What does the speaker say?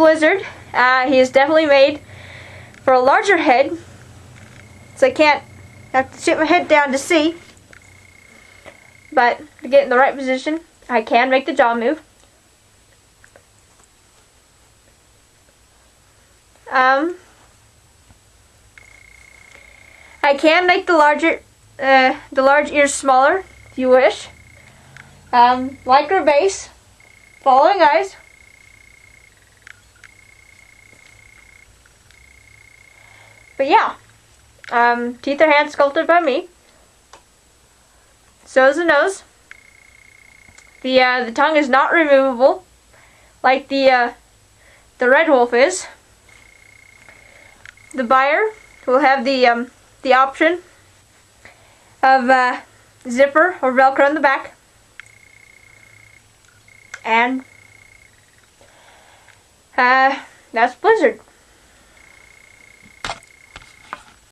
Blizzard. He is definitely made for a larger head, so I can't have to tip my head down to see. But to get in the right position, I can make the jaw move. I can make the large ears smaller if you wish. Lycra base, following eyes. But yeah, teeth are hand sculpted by me. So is the nose. The tongue is not removable, like the red wolf is. The buyer will have the option of zipper or Velcro in the back, and that's Blizzard.